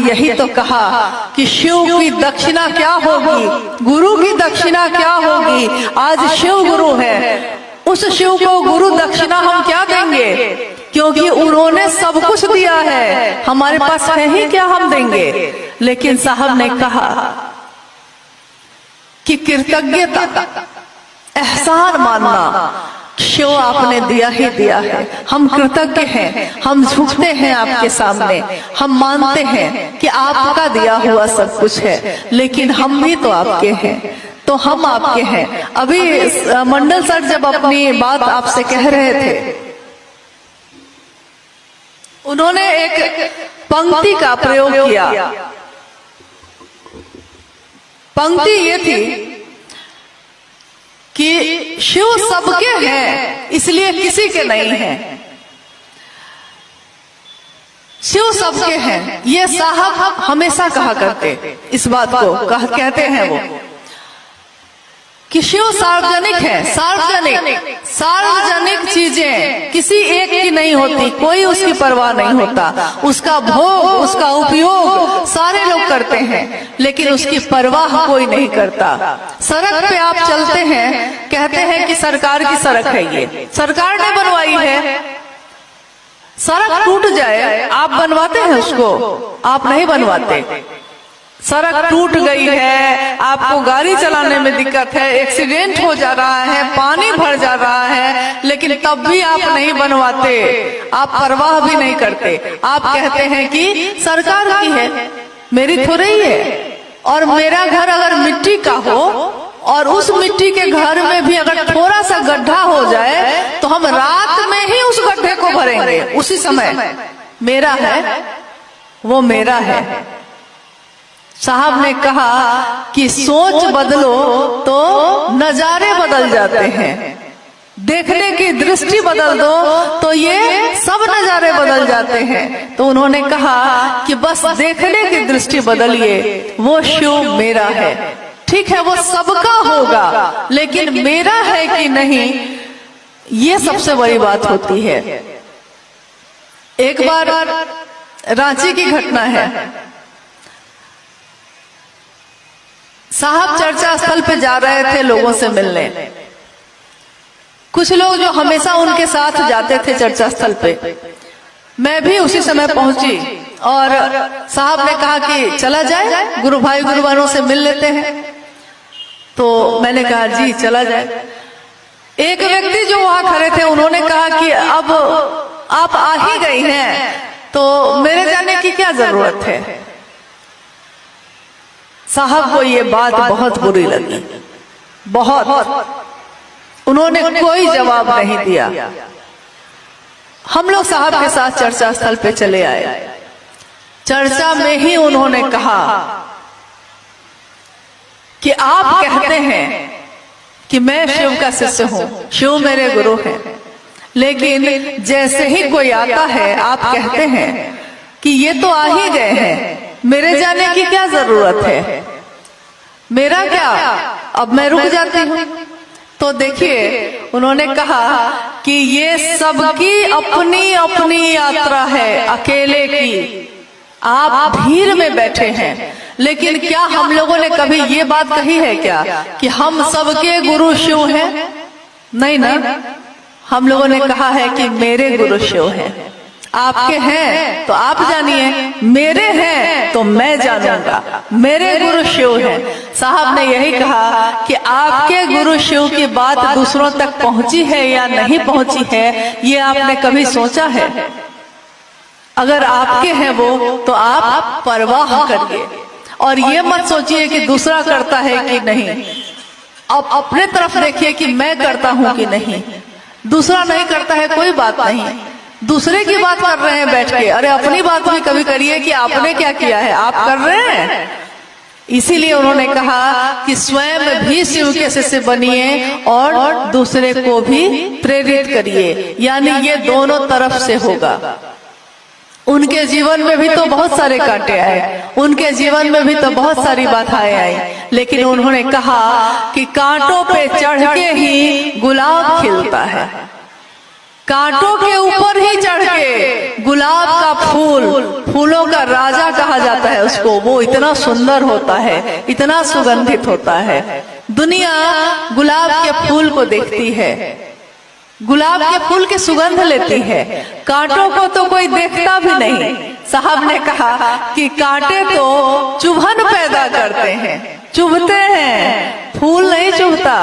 यही तो कहा कि शिव की दक्षिणा क्या होगी, गुरु की दक्षिणा क्या होगी। आज शिव गुरु है, उस शिव को गुरु दक्षिणा हम क्या देंगे, क्योंकि उन्होंने सब कुछ दिया है, हमारे पास है ही क्या हम देंगे। लेकिन साहब ने कहा कि कृतज्ञता, एहसान मानना, शिव आपने दिया ही दिया है, हम कृतज्ञ हैं, हम झुकते हैं आपके सामने, हम मानते हैं कि आपका दिया हुआ सब कुछ है, लेकिन हम भी तो आपके हैं, तो हम आपके हैं। अभी मंडल सर जब अपनी बात आपसे कह रहे थे, उन्होंने एक पंक्ति का प्रयोग किया। पंक्ति ये थी कि शिव सबके हैं, इसलिए किसी के नहीं हैं। शिव सबके हैं, ये साहब हमेशा कहा करते, इस बात को कहते हैं वो कि शिव सार्वजनिक है। सार्वजनिक चीजें किसी एक की नहीं होती, कोई उसकी परवाह नहीं होता, उसका भोग, उसका उपयोग सारे लोग करते हैं, लेकिन उसकी परवाह कोई नहीं करता। सड़क पे आप चलते हैं, कहते हैं कि सरकार की सड़क है, ये सरकार ने बनवाई है। सड़क टूट जाए आप बनवाते हैं उसको? आप नहीं बनवाते। सड़क टूट गई है, आपको गाड़ी चलाने में दिक्कत है, एक्सीडेंट हो जा रहा है, पानी भर जा रहा है, लेकिन तब भी आप नहीं बनवाते, आप परवाह भी नहीं करते। आप कहते हैं कि सरकार की है, मेरी थोड़ी है। और मेरा घर अगर मिट्टी का हो और उस मिट्टी के घर में भी अगर थोड़ा सा गड्ढा हो जाए तो हम रात में ही उस गड्ढे को भरेंगे, उसी समय। मेरा है वो मेरा है। साहब ने कहा कि सोच बदलो तो नजारे बदल जाते हैं, देखने की दृष्टि बदल दो तो ये सब नजारे बदल जाते हैं। तो उन्होंने कहा कि बस देखने की दृष्टि बदलिए, वो शिव मेरा है। ठीक है, वो सबका होगा, लेकिन मेरा है कि नहीं, ये सबसे बड़ी बात होती है। एक बार रांची की घटना है, साहब चर्चा स्थल पे जा रहे थे लोगों से मिलने। कुछ लोग जो हमेशा उनके साथ जाते थे चर्चा स्थल पे, मैं भी उसी समय पहुंची और साहब ने कहा कि चला जाए, गुरु भाई गुरु बहनों से मिल लेते हैं। तो मैंने कहा जी चला जाए। एक व्यक्ति जो वहां खड़े थे उन्होंने कहा कि अब आप आ ही गई हैं तो मेरे जाने की क्या जरूरत है। साहब को ये बात बहुत बुरी लगी, बहुत। उन्होंने कोई जवाब नहीं दिया। हम लोग साहब के साथ चर्चा स्थल पे चले आए। चर्चा में ही उन्होंने कहा कि आप कहते हैं कि मैं शिव का शिष्य हूँ, शिव मेरे गुरु हैं, लेकिन जैसे ही कोई आता है आप कहते हैं कि ये तो आ ही गए हैं, मेरे जाने की क्या जरूरत है, मेरा क्या, अब मैं रुक जाती हूँ। तो देखिए उन्होंने कहा कि ये सबकी अपनी अपनी यात्रा है, अकेले की। आप भीड़ में बैठे हैं, लेकिन क्या हम लोगों ने कभी ये बात कही है क्या कि हम सबके गुरु शिव हैं? नहीं ना, हम लोगों ने कहा है कि मेरे गुरु शिव हैं। आपके हैं तो आप जानिए, मेरे हैं तो मैं जानूंगा, मेरे गुरु शिव हैं। साहब ने यही कहा कि आपके गुरु शिव की बात दूसरों तक पहुंची है या नहीं पहुंची है, ये आपने कभी सोचा है? अगर आपके हैं वो तो आप परवाह करिए और ये मत सोचिए कि दूसरा करता है कि नहीं। अब अपने तरफ देखिए कि मैं करता हूं कि नहीं। दूसरा नहीं करता है कोई बात नहीं, दूसरे की बात कर रहे हैं बैठ के, अरे अपनी बात भी कभी करिए कि आपने क्या किया है, आप कर रहे हैं। इसीलिए उन्होंने कहा कि स्वयं भी शिव के शिष्य बनिए और दूसरे को भी प्रेरित करिए, यानी ये दोनों तरफ से होगा। उनके जीवन में भी तो बहुत सारे कांटे आए, उनके जीवन में भी तो बहुत सारी बाधाएं आई, लेकिन उन्होंने कहा कि कांटों पे चढ़ के ही गुलाब खिलता है। कांटों के ऊपर ही चढ़ के गुलाब का फूल, फूलों का राजा कहा जाता है उसको, वो इतना सुंदर होता है, इतना सुगंधित होता है। दुनिया गुलाब के फूल को देखती है, गुलाब के फूल की सुगंध लेती है, कांटों को तो कोई देखता भी नहीं। साहब ने कहा कि कांटे तो चुभन पैदा करते हैं, चुभते हैं, फूल नहीं चुभता।